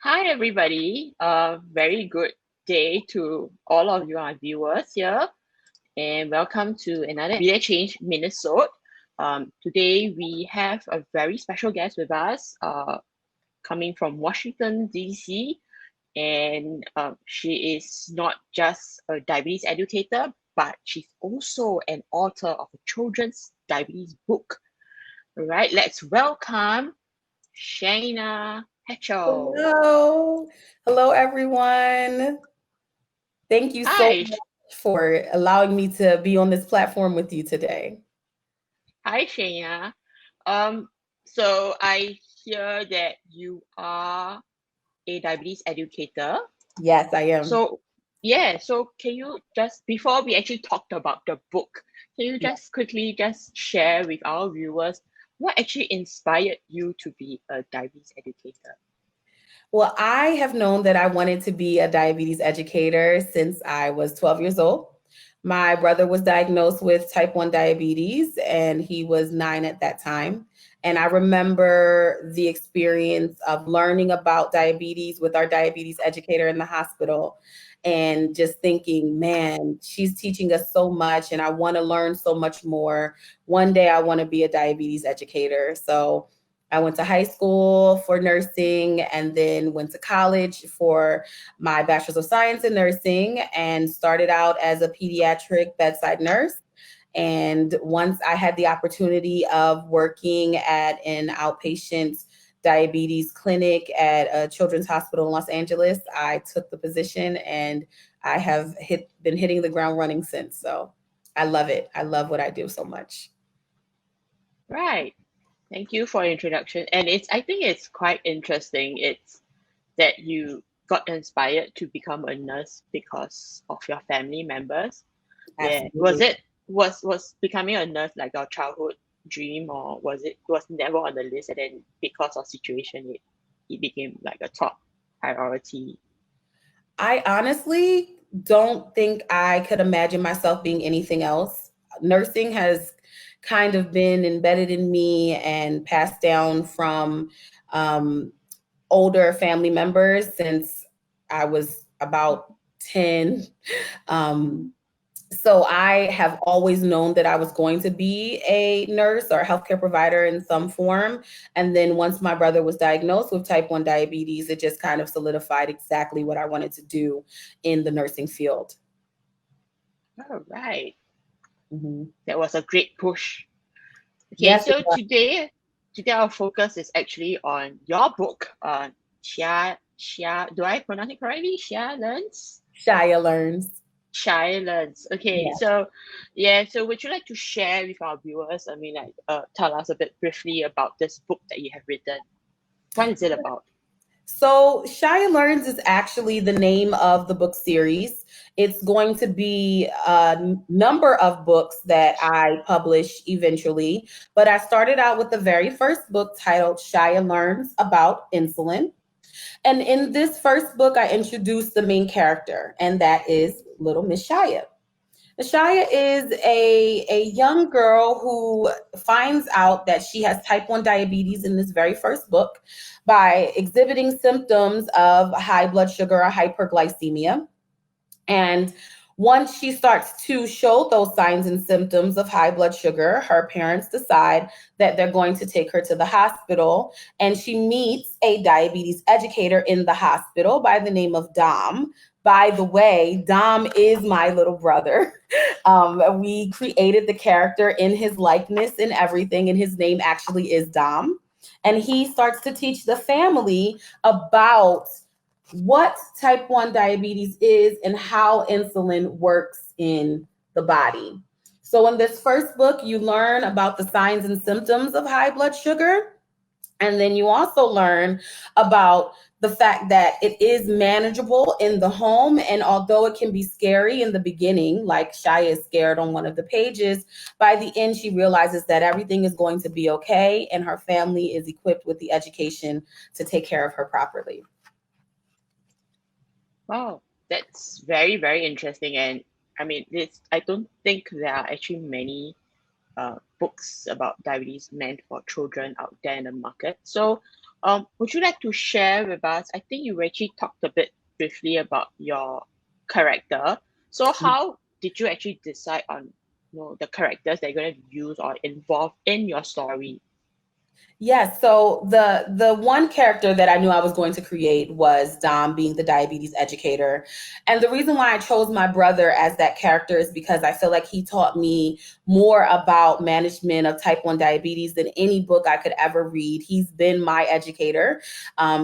Hi, everybody. Very good day to all of you, our viewers here, and welcome to another Media Change Minisode. Today, we have a very special guest with us, coming from Washington, D.C., and she is not just a diabetes educator, but she's also an author of a children's diabetes book. All right, let's welcome Shaina Hatchell. Hello. Hello, everyone. Thank you so Hi. much for allowing me to be on this platform with you today. Hi, Shania. Um, so I hear that you are a diabetes educator. Yes, I am. So yeah, so can you just before we actually talked about the book, can you just quickly just share with our viewers what actually inspired you to be a diabetes educator? Well, I have known that I wanted to be a diabetes educator since I was 12 years old. My brother was diagnosed with type 1 diabetes, and he was 9 at that time. And I remember the experience of learning about diabetes with our diabetes educator in the hospital and just thinking, man, she's teaching us so much, and I want to learn so much more. One day I want to be a diabetes educator. So I went to high school for nursing and then went to college for my bachelor's of science in nursing and started out as a pediatric bedside nurse. And once I had the opportunity of working at an outpatient diabetes clinic at a children's hospital in Los Angeles, I took the position and I have been hitting the ground running since. So I love it. I love what I do so much. Right. Thank you for your introduction. And I think it's quite interesting. It's that you got inspired to become a nurse because of your family members. Yeah. Was Absolutely. it was becoming a nurse like your childhood dream, or was never on the list, and then because of situation it became like a top priority? I honestly don't think I could imagine myself being anything else. Nursing has kind of been embedded in me and passed down from um, older family members since I was about 10. Um, so I have always known that I was going to be a nurse or a healthcare provider in some form. And then once my brother was diagnosed with type 1 diabetes, it just kind of solidified exactly what I wanted to do in the nursing field. All right. Mhm. That was a great push. Okay, Yes, it so was. today our focus is actually on your book, do I pronounce it correctly? Shia Learns? Shia Learns. Shai Learns. Okay, Yeah. so yeah, so would you like to share with our viewers? I mean, like, tell us a bit briefly about this book that you have written. What is it about? So, Shia Learns is actually the name of the book series. It's going to be a number of books that I publish eventually. But I started out with the very first book titled Shia Learns About Insulin. And in this first book, I introduced the main character, and that is little Miss Shia. Shia is a young girl who finds out that she has type 1 diabetes in this very first book by exhibiting symptoms of high blood sugar or hyperglycemia. And once she starts to show those signs and symptoms of high blood sugar, her parents decide that they're going to take her to the hospital. And she meets a diabetes educator in the hospital by the name of Dom. By the way, Dom is my little brother. We created the character in his likeness and everything, and his name actually is Dom. And he starts to teach the family about what type 1 diabetes is and how insulin works in the body. So, in this first book, you learn about the signs and symptoms of high blood sugar. And then you also learn about the fact that it is manageable in the home. And although it can be scary in the beginning, like Shia is scared on one of the pages, by the end, she realizes that everything is going to be okay and her family is equipped with the education to take care of her properly. Wow, that's very, very interesting. And I mean, I don't think there are actually many books about diabetes meant for children out there in the market. So, Would you like to share with us? I think you actually talked a bit briefly about your character. So how did you actually decide on the characters that you're going to use or involve in your story? Yes, so the one character that I knew I was going to create was Dom being the diabetes educator. And the reason why I chose my brother as that character is because I feel like he taught me more about management of type 1 diabetes than any book I could ever read. He's been my educator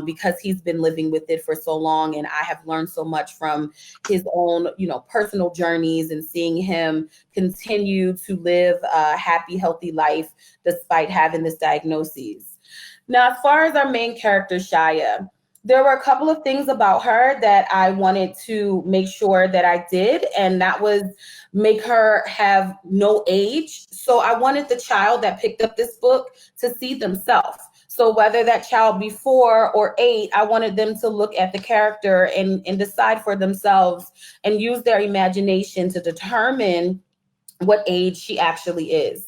because he's been living with it for so long, and I have learned so much from his own, personal journeys and seeing him continue to live a happy, healthy life despite having this diagnosis. Now, as far as our main character, Shia, there were a couple of things about her that I wanted to make sure that I did, and that was make her have no age. So I wanted the child that picked up this book to see themselves. So whether that child be 4 or 8, I wanted them to look at the character and decide for themselves and use their imagination to determine what age she actually is.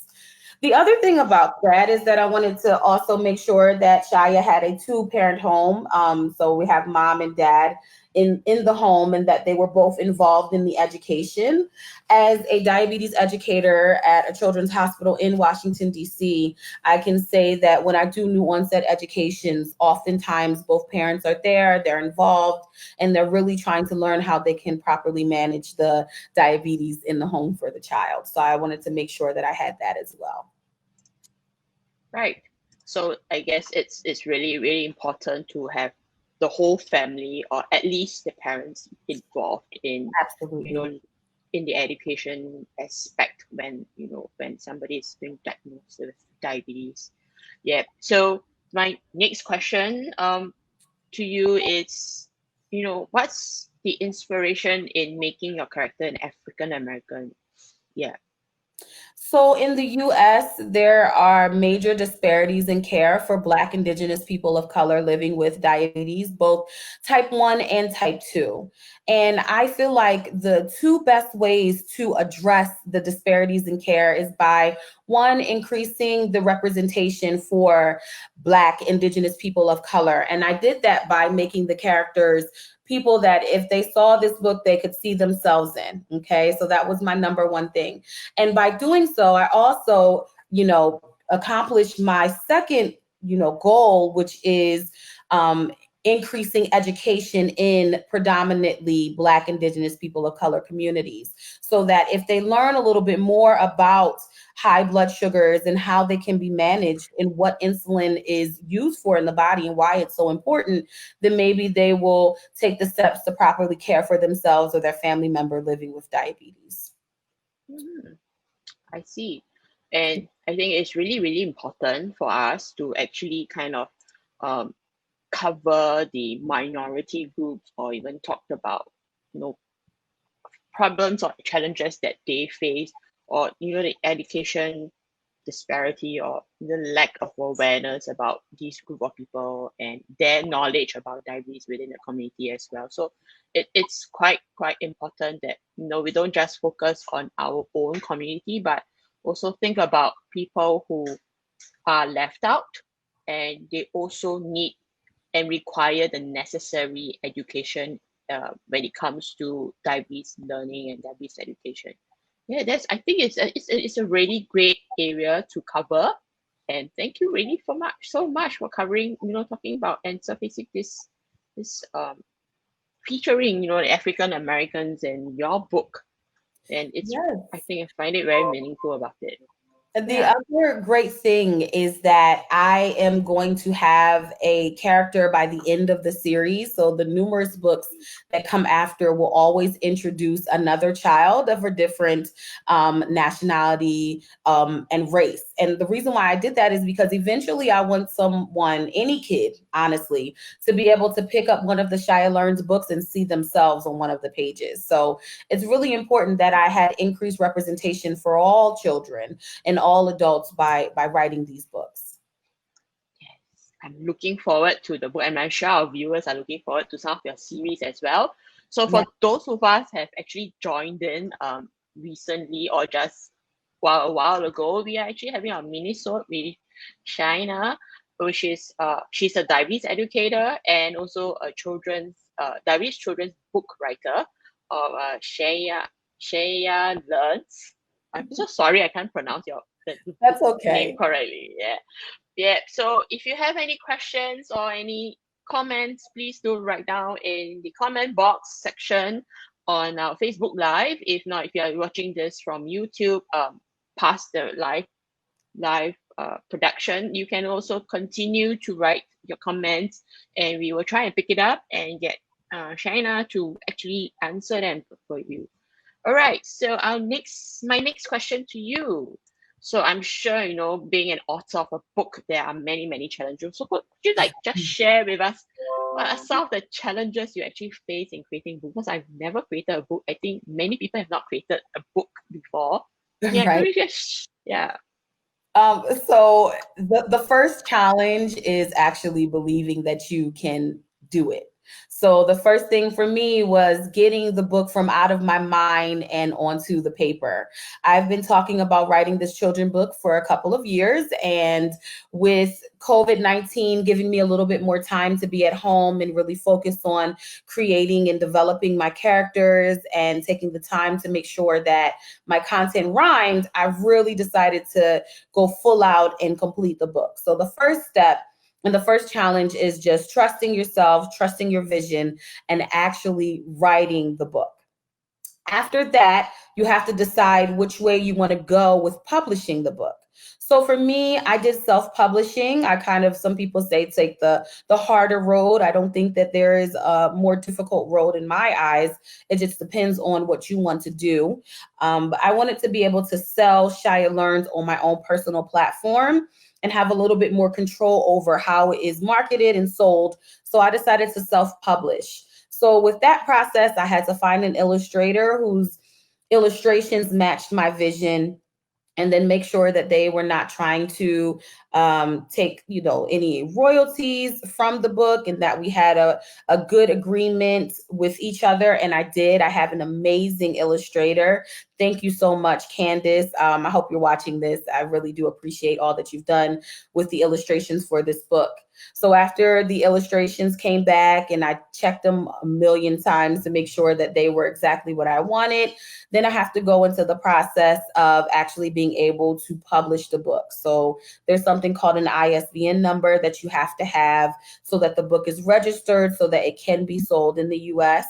The other thing about that is that I wanted to also make sure that Shia had a 2-parent home. So we have mom and dad in the home, and that they were both involved in the education. As a diabetes educator at a children's hospital in Washington, D.C., I can say that when I do new onset educations, oftentimes both parents are there, they're involved, and they're really trying to learn how they can properly manage the diabetes in the home for the child. So I wanted to make sure that I had that as well. Right. So I guess it's really, really important to have the whole family or at least the parents involved in, you Absolutely. know, in the education aspect when somebody is being diagnosed with diabetes. Yeah. So my next question to you is, what's the inspiration in making your character an African American? Yeah. So in the US, there are major disparities in care for Black, Indigenous people of color living with diabetes, both type 1 and type 2. And I feel like the two best ways to address the disparities in care is by one, increasing the representation for Black, Indigenous people of color. And I did that by making the characters people that if they saw this book, they could see themselves in. Okay. So that was my number one thing. And by doing so, I also, accomplished my second, goal, which is increasing education in predominantly Black, Indigenous people of color communities, so that if they learn a little bit more about high blood sugars and how they can be managed and what insulin is used for in the body and why it's so important, then maybe they will take the steps to properly care for themselves or their family member living with diabetes. Mhm. I see. And I think it's really, really important for us to actually kind of um, cover the minority groups or even talk about, you know, problems or challenges that they face or, the education disparity or the lack of awareness about this group of people and their knowledge about diabetes within the community as well. So it's quite important that we don't just focus on our own community, but also think about people who are left out and they also need and require the necessary education when it comes to diabetes learning and diabetes education. Yeah, I think it's a really great area to cover. And thank you really so much for covering, talking about and surfacing this featuring, the African Americans in your book. And I Yes. think I find it very meaningful about it. The Yeah. other great thing is that I am going to have a character by the end of the series. So the numerous books that come after will always introduce another child of a different nationality and race. And the reason why I did that is because eventually I want someone, any kid, honestly, to be able to pick up one of the Shia Learns books and see themselves on one of the pages. So it's really important that I had increased representation for all children and all adults by writing these books. I'm looking forward to the book, and I'm sure our viewers are looking forward to some of your series as well. So, Yeah. for those of us have actually joined in recently or just a while ago, we are actually having our Minisode with Shaina. which is she's a diabetes educator and also a children's book writer of Shia Learns. I'm so sorry I can't pronounce the That's name okay. correctly. Yeah. Yeah. So if you have any questions or any comments, please do write down in the comment box section on our Facebook Live. If not, if you are watching this from YouTube, past the live production, you can also continue to write your comments, and we will try and pick it up and get Shaina to actually answer them for you. All right. So my next question to you. So I'm sure being an author of a book, there are many challenges. So could you like just share with us what are some of the challenges you actually face in creating books? Because I've never created a book. I think many people have not created a book before. Yeah, could Right. you just yeah. So the first challenge is actually believing that you can do it. So the first thing for me was getting the book from out of my mind and onto the paper. I've been talking about writing this children book for a couple of years, and with COVID-19 giving me a little bit more time to be at home and really focus on creating and developing my characters and taking the time to make sure that my content rhymed, I've really decided to go full out and complete the book. So the first step and the first challenge is just trusting yourself, trusting your vision, and actually writing the book. After that, you have to decide which way you want to go with publishing the book. So for me, I did self-publishing. I kind of, some people say, take the harder road. I don't think that there is a more difficult road in my eyes. It just depends on what you want to do. But I wanted to be able to sell Shia Learns on my own personal platform and have a little bit more control over how it is marketed and sold. So I decided to self-publish. So with that process, I had to find an illustrator whose illustrations matched my vision, and then make sure that they were not trying to take any royalties from the book, and that we had a good agreement with each other. And I have an amazing illustrator. Thank you so much, Candace. I hope you're watching this. I really do appreciate all that you've done with the illustrations for this book. So after the illustrations came back and I checked them a million times to make sure that they were exactly what I wanted, then I have to go into the process of actually being able to publish the book. So there's something called an ISBN number that you have to have so that the book is registered so that it can be sold in the US.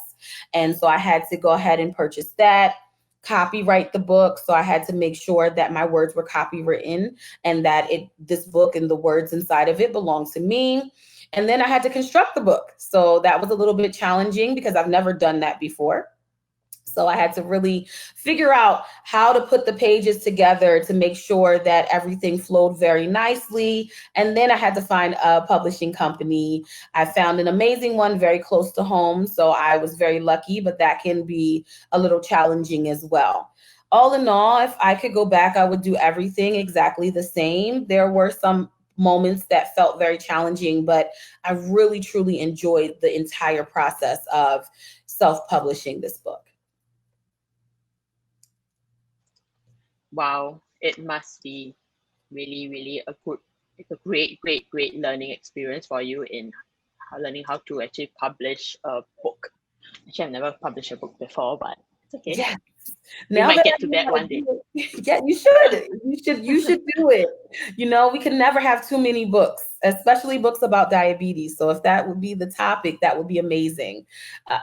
And so I had to go ahead and purchase that, copyright the book. So I had to make sure that my words were copywritten and that this book and the words inside of it belong to me. And then I had to construct the book. So that was a little bit challenging because I've never done that before. So I had to really figure out how to put the pages together to make sure that everything flowed very nicely. And then I had to find a publishing company. I found an amazing one very close to home. So I was very lucky, but that can be a little challenging as well. All in all, if I could go back, I would do everything exactly the same. There were some moments that felt very challenging, but I really, truly enjoyed the entire process of self-publishing this book. Wow, it must be really a great learning experience for you in learning how to actually publish a book. Actually, I've never published a book before, but it's okay. Yes. We Now might that get I to know that how to one day. do it, yeah, you should. You should do it. We can never have too many books, especially books about diabetes. So if that would be the topic, that would be amazing.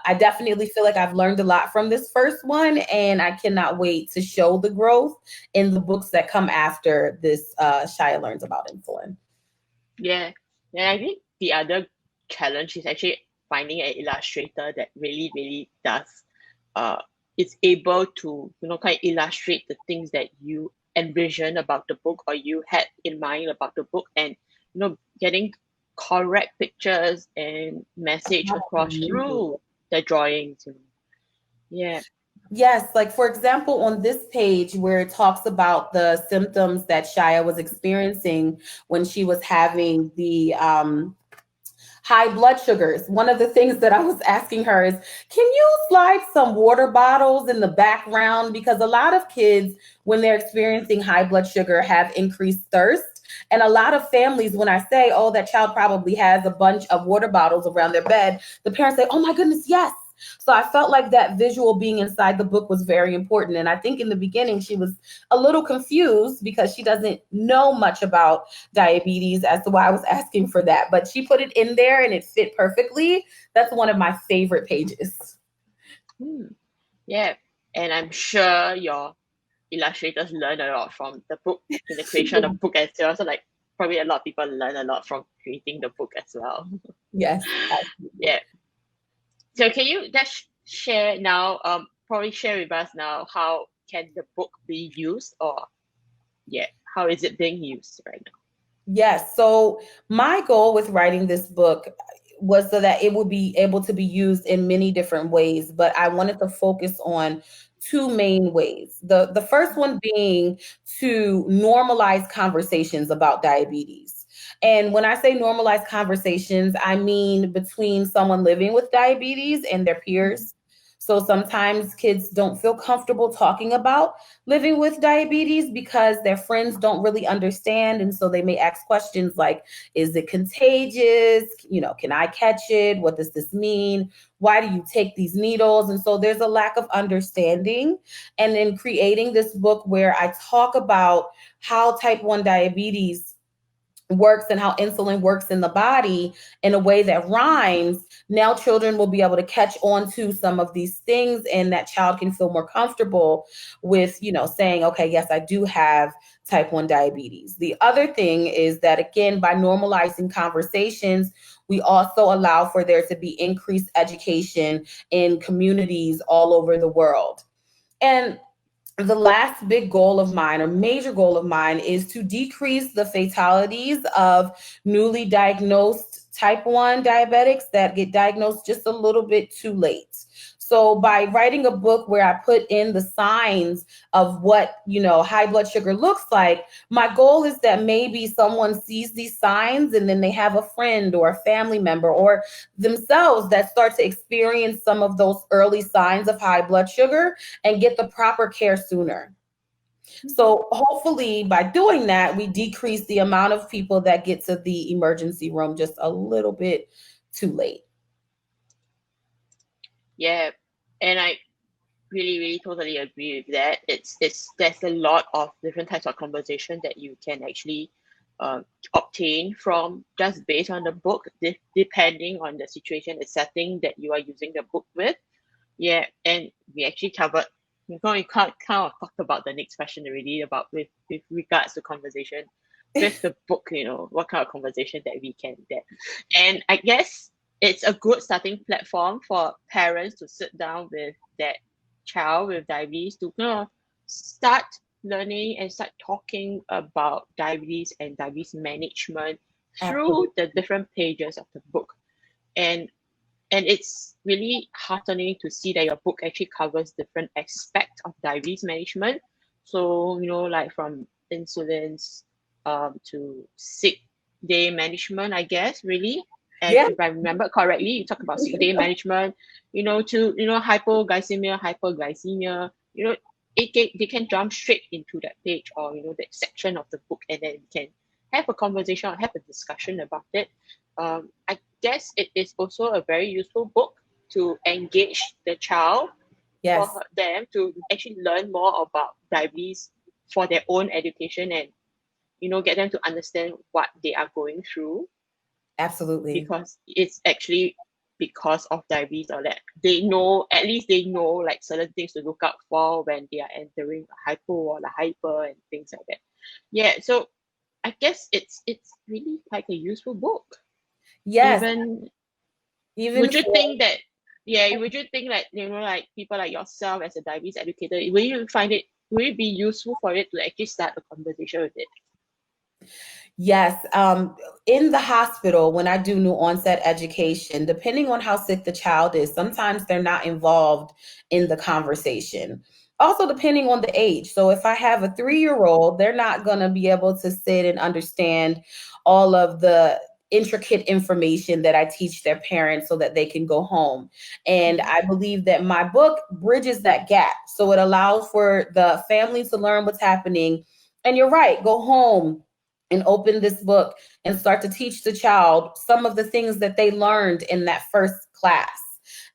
I definitely feel like I've learned a lot from this first one, and I cannot wait to show the growth in the books that come after this. Shia Learns about insulin. Yeah. And I think the other challenge is actually finding an illustrator that really does is able to, kind of illustrate the things that you envision about the book or you had in mind about the book, and getting correct pictures and message across Absolutely. through the drawings. Yeah. Yes, like for example, on this page where it talks about the symptoms that Shia was experiencing when she was having the high blood sugars. One of the things that I was asking her is, can you slide some water bottles in the background? Because a lot of kids, when they're experiencing high blood sugar, have increased thirst. And a lot of families, when I say, oh, that child probably has a bunch of water bottles around their bed, the parents say, oh my goodness, yes. So I felt like that visual being inside the book was very important. And I think in the beginning, she was a little confused because she doesn't know much about diabetes as to why I was asking for that. But she put it in there and it fit perfectly. That's one of my favorite pages. Hmm. Yeah, and I'm sure your illustrators learn a lot from the book in the creation of the book as well. So like probably a lot of people learn a lot from creating the book as well. Yes, absolutely. Yeah. So can you just share now, probably share with us now how can the book be used or yeah, how is it being used right now? Yes. So my goal with writing this book was so that it would be able to be used in many different ways, but I wanted to focus on two main ways. The first one being to normalize conversations about diabetes. And when I say normalize conversations, I mean between someone living with diabetes and their peers. So sometimes kids don't feel comfortable talking about living with diabetes because their friends don't really understand. And so they may ask questions like, is it contagious? Can I catch it? What does this mean? Why do you take these needles? And so there's a lack of understanding. And in creating this book where I talk about how type 1 diabetes works and how insulin works in the body in a way that rhymes, now children will be able to catch on to some of these things, and that child can feel more comfortable with, saying, okay, yes, I do have type 1 diabetes. The other thing is that, again, by normalizing conversations, we also allow for there to be increased education in communities all over the world. And the last big goal of mine, or major goal of mine, is to decrease the fatalities of newly diagnosed type 1 diabetics that get diagnosed just a little bit too late. So by writing a book where I put in the signs of what, high blood sugar looks like, my goal is that maybe someone sees these signs and then they have a friend or a family member or themselves that start to experience some of those early signs of high blood sugar and get the proper care sooner. So hopefully by doing that, we decrease the amount of people that get to the emergency room just a little bit too late. Yeah, and I really, really totally agree with that. It's there's a lot of different types of conversation that you can actually obtain from just based on the book, depending on the situation, the setting that you are using the book with. Yeah, and we actually covered. We can't kind of talked about the next question already about with regards to conversation with the book. What kind of conversation that we can get, and I guess it's a good starting platform for parents to sit down with that child with diabetes to start learning and start talking about diabetes and diabetes management through Absolutely. the different pages of the book. And and it's really heartening to see that your book actually covers different aspects of diabetes management. So, like from insulins to sick day management, I guess, really. And Yeah. if I remember correctly, you talk about sick day management, to, hypoglycemia, hyperglycemia, they can jump straight into that page or, that section of the book, and then we can have a conversation or have a discussion about it. I guess it is also a very useful book to engage the child for Yes, them to actually learn more about diabetes for their own education and get them to understand what they are going through, absolutely. because it's actually because of diabetes, or that they know, at least they know like certain things to look out for when they are entering a hypo or a hyper and things like that. Yeah, so I guess it's really like a useful book. Yes, Even even would you for think that, yeah, would you think like, like people like yourself as a diabetes educator, will it be useful for it to actually start a conversation with it? yes, in the hospital, when I do new onset education, depending on how sick the child is, sometimes they're not involved in the conversation. Also, depending on the age. So, if I have a 3-year old, they're not going to be able to sit and understand all of the intricate information that I teach their parents so that they can go home. And I believe that my book bridges that gap. So, it allows for the family to learn what's happening. And you're right, go home, and open this book and start to teach the child some of the things that they learned in that first class.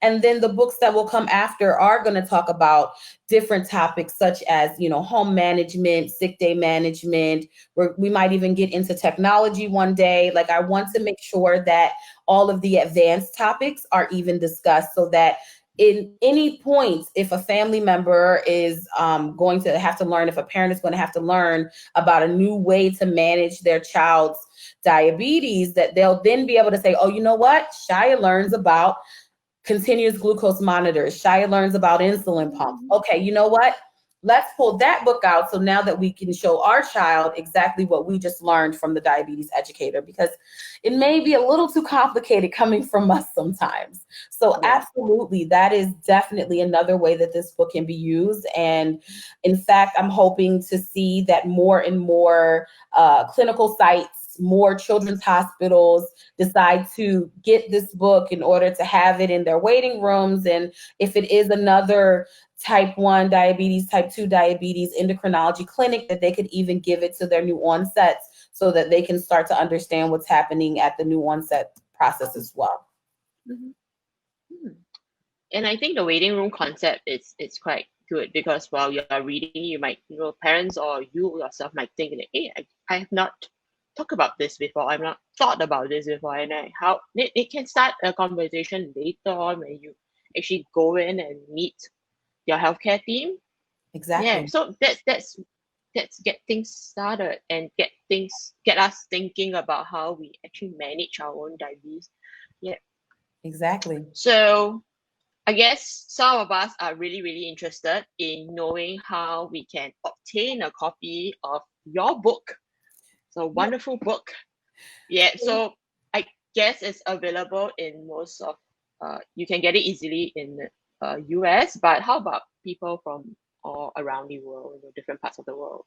And then the books that will come after are going to talk about different topics such as, home management, sick day management, where we might even get into technology one day. Like, I want to make sure that all of the advanced topics are even discussed, so that in any point, if a family member is going to have to learn, if a parent is going to have to learn about a new way to manage their child's diabetes, that they'll then be able to say, oh, you know what? Shia learns about continuous glucose monitors. Shia learns about insulin pumps. Okay, you know what? Let's pull that book out. So now that we can show our child exactly what we just learned from the diabetes educator, because it may be a little too complicated coming from us sometimes. So Yeah. absolutely, that is definitely another way that this book can be used. And in fact, I'm hoping to see that more and more clinical sites, more children's hospitals decide to get this book in order to have it in their waiting rooms. And if it is another type 1 diabetes, type 2 diabetes endocrinology clinic, that they could even give it to their new onsets, so that they can start to understand what's happening at the new onset process as well. Mhm. Hmm. And I think the waiting room concept is quite good, because while you're reading, you might, parents or you yourself might think that, hey, I have not talked about this before. I've not thought about this before, and how it can start a conversation later on when you actually go in and meet your healthcare team. Yeah, Exactly. so that's get things started and get us thinking about how we actually manage our own diabetes. Yeah. Exactly. So I guess some of us are really, really interested in knowing how we can obtain a copy of your book. It's a Yeah. wonderful book. Yeah, so I guess it's available in most of, you can get it easily in US, but how about people from all around the world, different parts of the world?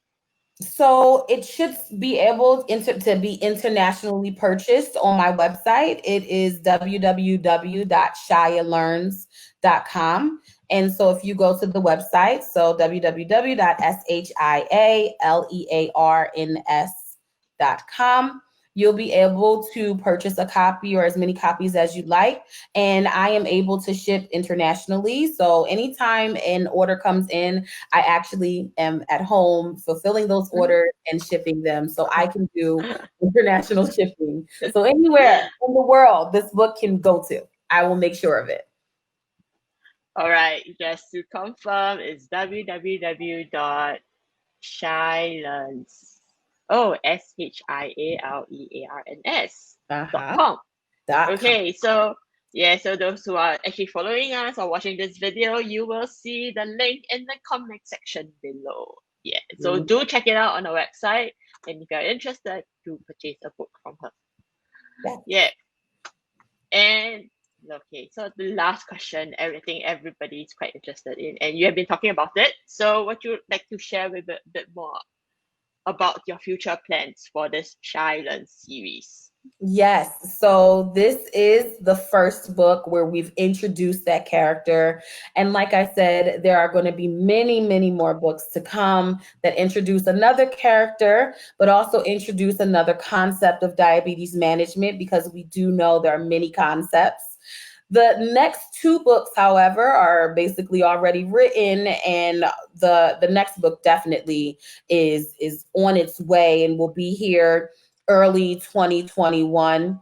So it should be able to be internationally purchased on my website. It is www.shialearns.com. And so if you go to the website, so www.shialearns.com, you'll be able to purchase a copy or as many copies as you'd like. And I am able to ship internationally. So anytime an order comes in, I actually am at home fulfilling those orders and shipping them, so I can do international shipping. So anywhere in the world this book can go to, I will make sure of it. All right, just to confirm, it's www.shialearns. Oh, SHIALEARNS .com. .com. Okay, so yeah, so those who are actually following us or watching this video, you will see the link in the comment section below. Yeah, so do check it out on our website, and if you're interested, to purchase a book from her. Yes. Yeah, and okay, so the last question, everything everybody's quite interested in, and you have been talking about it. So, what you would like to share with a bit more about your future plans for this Shai Learns series? Yes. So this is the first book where we've introduced that character. And like I said, there are going to be many, many more books to come that introduce another character, but also introduce another concept of diabetes management, because we do know there are many concepts. The next two books, however, are basically already written, and the next book definitely is on its way and will be here early 2021,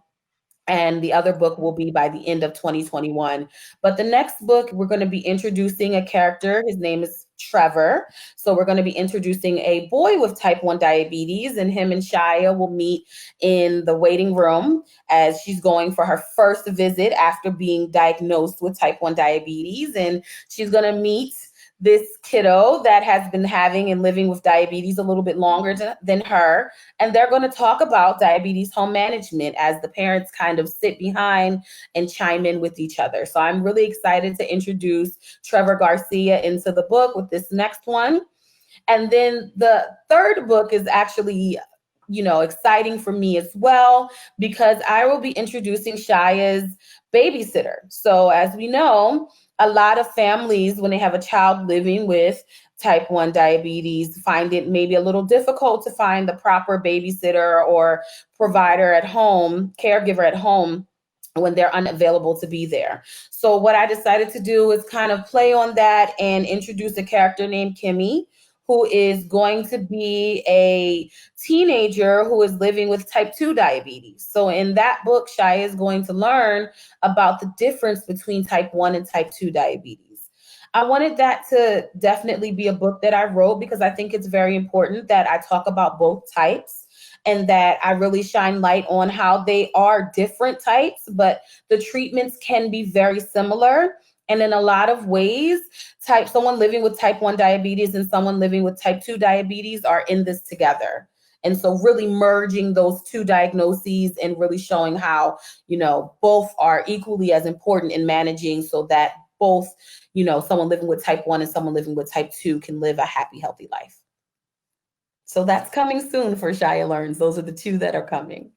and the other book will be by the end of 2021. But the next book, we're going to be introducing a character. His name is Trevor. So we're going to be introducing a boy with type 1 diabetes, and him and Shia will meet in the waiting room as she's going for her first visit after being diagnosed with type 1 diabetes. And she's going to meet this kiddo that has been having and living with diabetes a little bit longer than her. And they're going to talk about diabetes home management as the parents kind of sit behind and chime in with each other. So I'm really excited to introduce Trevor Garcia into the book with this next one. And then the third book is actually exciting for me as well, because I will be introducing Shia's babysitter. So, as we know, a lot of families, when they have a child living with type 1 diabetes, find it maybe a little difficult to find the proper babysitter or provider at home, caregiver at home, when they're unavailable to be there. So what I decided to do is kind of play on that and introduce a character named Kimmy, who is going to be a teenager who is living with type 2 diabetes. So in that book, Shai is going to learn about the difference between type 1 and type 2 diabetes. I wanted that to definitely be a book that I wrote because I think it's very important that I talk about both types and that I really shine light on how they are different types, but the treatments can be very similar. And in a lot of ways, someone living with type 1 diabetes and someone living with type 2 diabetes are in this together. And so really merging those two diagnoses and really showing how, both are equally as important in managing, so that both, someone living with type 1 and someone living with type 2 can live a happy, healthy life. So that's coming soon for Shia Learns. Those are the two that are coming.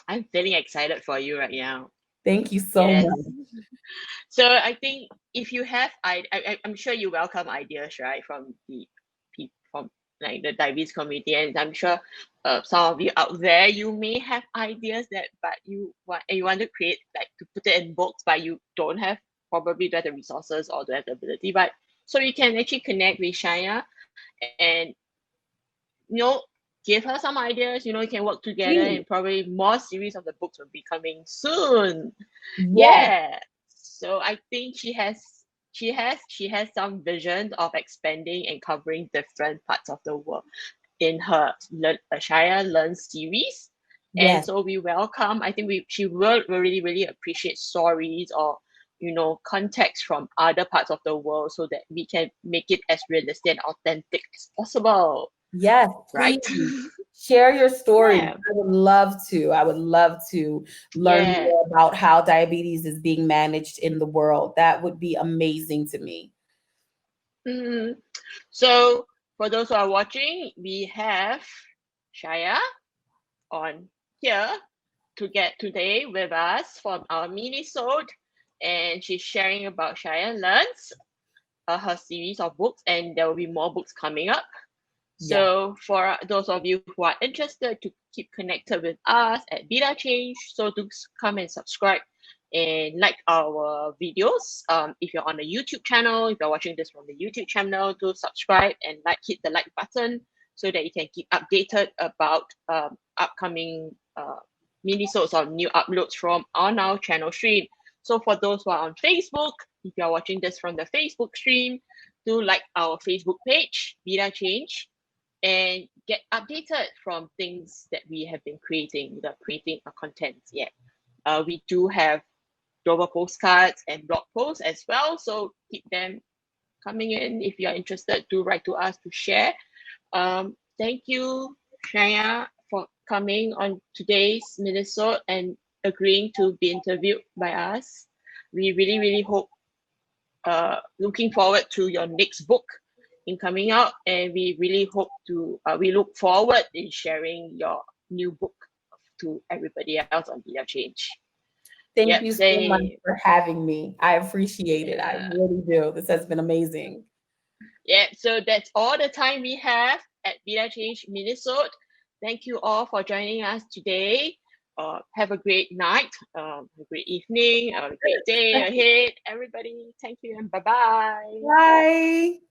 I'm feeling excited for you right now. Thank you so Yes. much. So I think if you have, I'm sure you welcome ideas, right, from the people, from like the diabetes community, and I'm sure some of you out there, you may have ideas but you want to create, like, to put it in books, but you probably don't have the resources or don't have the ability. But so you can actually connect with Shaina and give her some ideas. You can work together, and probably more series of the books will be coming soon. Yes. Yeah. So I think she has some vision of expanding and covering different parts of the world in her Shia Learns series. And Yes. so we welcome, I think she will really, really appreciate stories or context from other parts of the world, so that we can make it as realistic and authentic as possible. Yes, please Right? share your story. Yeah. I would love to. I would love to learn Yeah. more about how diabetes is being managed in the world. That would be amazing to me. Mhm. So for those who are watching, we have Shia on here to get today with us from our Minisode, and she's sharing about Shia Learns, her series of books, and there will be more books coming up. Yes. So for those of you who are interested to keep connected with us at Beta Change, so do come and subscribe and like our videos. If you're on the YouTube channel, if you're watching this from the YouTube channel, do subscribe and hit the like button, so that you can keep updated about upcoming minisodes or new uploads from on our channel stream. So for those who are on Facebook, if you're watching this from the Facebook stream, do like our Facebook page, Beta Change, and get updated from things that we have been creating. We are creating our content yet. We do have global postcards and blog posts as well, so keep them coming in. If you are interested, do write to us to share. Thank you, Shaya, for coming on today's Minisode and agreeing to be interviewed by us. We really, really hope, looking forward to your next book in coming out, and we really hope we look forward in sharing your new book to everybody else on Beta Change. Thank Yep, you so much say for having me. I appreciate it. I yeah. really do. This has been amazing. Yeah, so that's all the time we have at Beta Change Minisode. Thank you all for joining us today. Have a great night, a great evening, a great day ahead, everybody. Thank you and bye-bye. Bye.